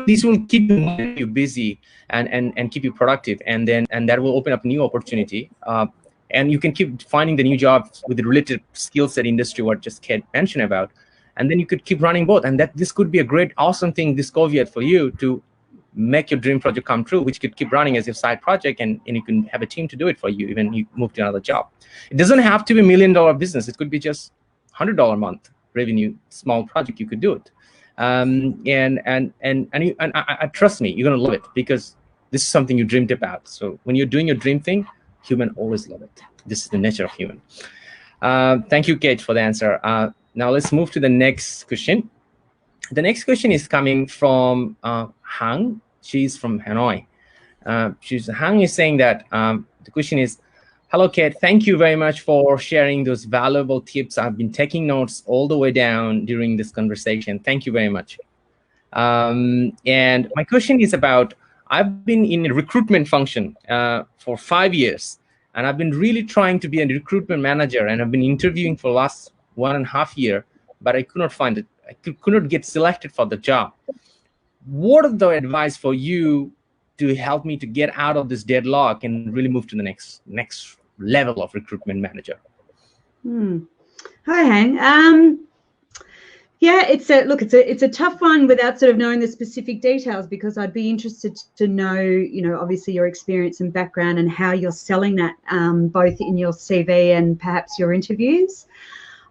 this will keep you busy and keep you productive, and that will open up new opportunity. And you can keep finding the new jobs with the related skill set industry, what just Kate mentioned about. And then you could keep running both. And that this could be a great, awesome thing, this caveat for you to make your dream project come true, which could keep running as your side project, and you can have a team to do it for you, even you move to another job. It doesn't have to be $1 million business. It could be just $100 a month revenue, small project, you could do it. I trust me, you're gonna love it, because this is something you dreamed about. So when you're doing your dream thing, human always love it. This is the nature of human. Thank you, Kate, for the answer. Now let's move to the next question. The next question is coming from Hang. She's from Hanoi. Hang is saying that the question is, hello, Kate. Thank you very much for sharing those valuable tips. I've been taking notes all the way down during this conversation. Thank you very much. And my question is about, I've been in a recruitment function for 5 years, and I've been really trying to be a recruitment manager, and I've been interviewing for the last 1.5 years, but I could not find it. I could not get selected for the job. What are the advice for you to help me to get out of this deadlock and really move to the next level of recruitment manager? Hi, Hang. Yeah, it's a tough one without sort of knowing the specific details, because I'd be interested to know, obviously your experience and background and how you're selling that, both in your CV and perhaps your interviews.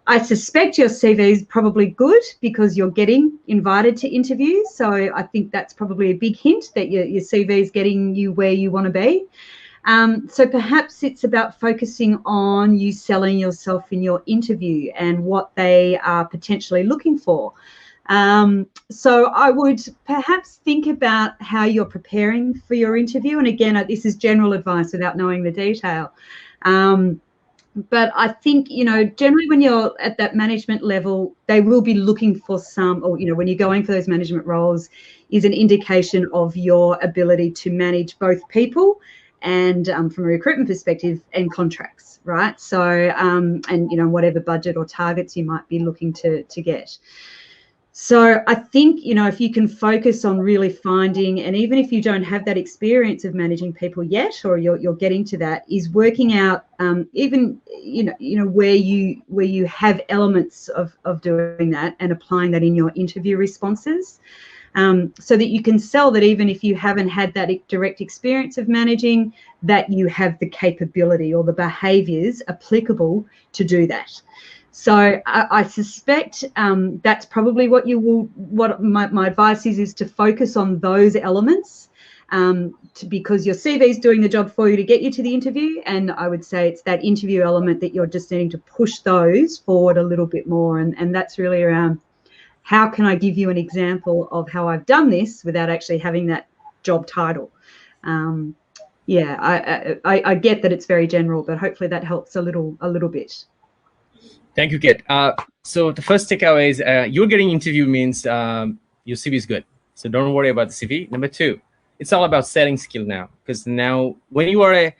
I suspect your CV is probably good because you're getting invited to interviews. So I think that's probably a big hint that your CV is getting you where you want to be. So perhaps it's about focusing on you selling yourself in your interview and what they are potentially looking for. So I would perhaps think about how you're preparing for your interview. And again, this is general advice without knowing the detail. But I think, generally when you're at that management level, they will be looking for when you're going for those management roles, is an indication of your ability to manage both people and from a recruitment perspective and contracts, right? So, whatever budget or targets you might be looking to get. So I think, if you can focus on really finding, and even if you don't have that experience of managing people yet, or you're getting to that, is working out even, where you have elements of doing that and applying that in your interview responses, so that you can sell that even if you haven't had that direct experience of managing, that you have the capability or the behaviours applicable to do that. So I suspect that's probably what my advice is to focus on those elements, because your CV is doing the job for you to get you to the interview. And I would say it's that interview element that you're just needing to push those forward a little bit more. And that's really around, how can I give you an example of how I've done this without actually having that job title? I get that it's very general, but hopefully that helps a little bit. Thank you, Kate. So the first takeaway is you're getting interview means your CV is good. So don't worry about the CV. Number two, it's all about selling skill now, because now when you're an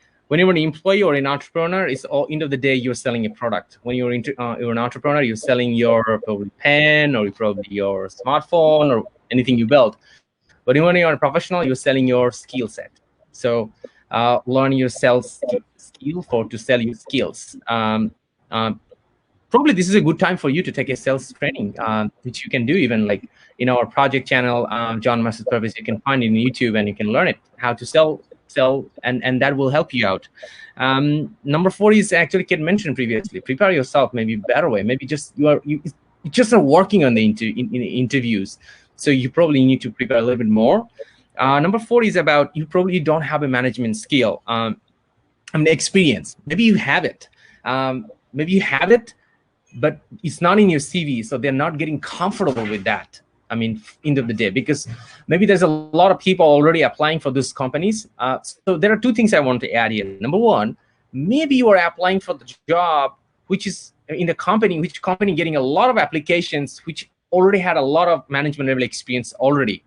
employee or an entrepreneur, it's all end of the day you're selling a product. When you're an entrepreneur, you're selling your probably pen or probably your smartphone or anything you build. But when you're a professional, you're selling your skill set. So learn your sales skill to sell your skills. Probably this is a good time for you to take a sales training, which you can do even like in our project channel, John Masud Parvez. You can find it in YouTube and you can learn it, how to sell, and that will help you out. Number 4 is actually Kate mentioned previously. Prepare yourself maybe a better way. Maybe just you just are working on the interviews, so you probably need to prepare a little bit more. Number 4 is about you probably don't have a management skill, experience. Maybe you have it. But it's not in your CV, so they're not getting comfortable with that. End of the day, because maybe there's a lot of people already applying for these companies. So there are 2 things I want to add here. Number 1, maybe you are applying for the job, which is in the company, getting a lot of applications, which already had a lot of management level experience already.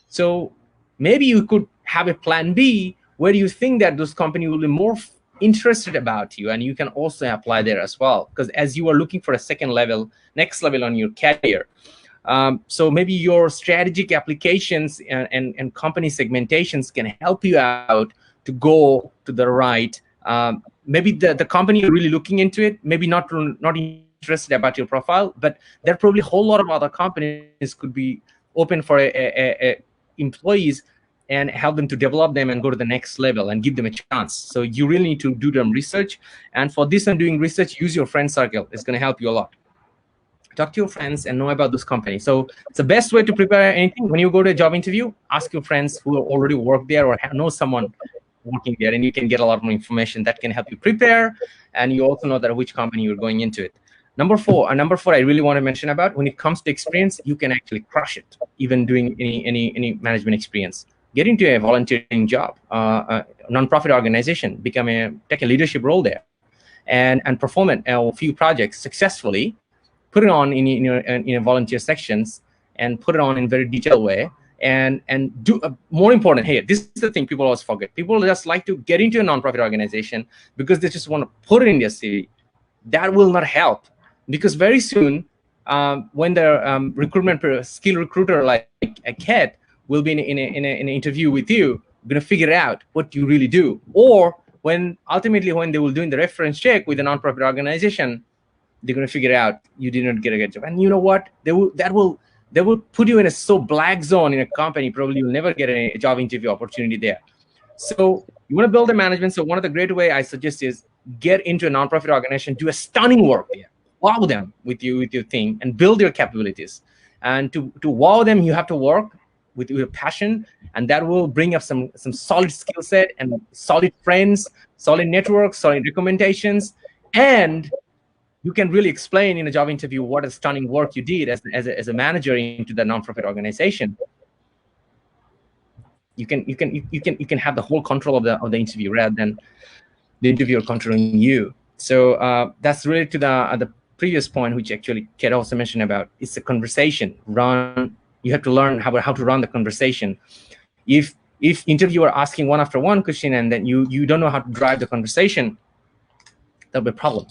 So maybe you could have a plan B where you think that those companies will be more interested about you, and you can also apply there as well, because as you are looking for a next level on your career, So maybe your strategic applications and company segmentations can help you out to go to the right. Maybe the company you're really looking into it, maybe not interested about your profile, but there are probably a whole lot of other companies could be open for employees, and help them to develop them and go to the next level and give them a chance. So you really need to do them research. And for this and doing research, use your friend circle. It's going to help you a lot. Talk to your friends and know about those companies. So it's the best way to prepare anything. When you go to a job interview, ask your friends who already work there or know someone working there, and you can get a lot more information that can help you prepare. And you also know that which company you're going into it. Number four, I really want to mention about, when it comes to experience, you can actually crush it, even doing any management experience. Get into a volunteering job, a nonprofit organization, take a leadership role there, and perform a few projects successfully. Put it on in a volunteer sections, and put it on in very detailed way, and do more important. Hey, this is the thing people always forget. People just like to get into a nonprofit organization because they just want to put it in their CV. That will not help, because very soon, when the recruitment skill recruiter like a Kat will be in an interview with you, going to figure out what you really do. Or ultimately when they will do the reference check with a nonprofit organization, they're going to figure out you did not get a good job. And you know what? They will put you in a black zone in a company. Probably you'll never get a job interview opportunity there. So you want to build a management. So one of the great way I suggest is get into a nonprofit organization, do a stunning work there, wow them with your thing, and build your capabilities. And to wow them, you have to work with your passion, and that will bring up some solid skill set and solid friends, solid networks, solid recommendations, and you can really explain in a job interview what a stunning work you did as a manager into the nonprofit organization. You can have the whole control of the interview rather than the interviewer controlling you. So that's related to the previous point, which actually Kat also mentioned about. It's a conversation. You have to learn how to run the conversation. If interviewer asking one after one question and then you don't know how to drive the conversation, that'll be a problem.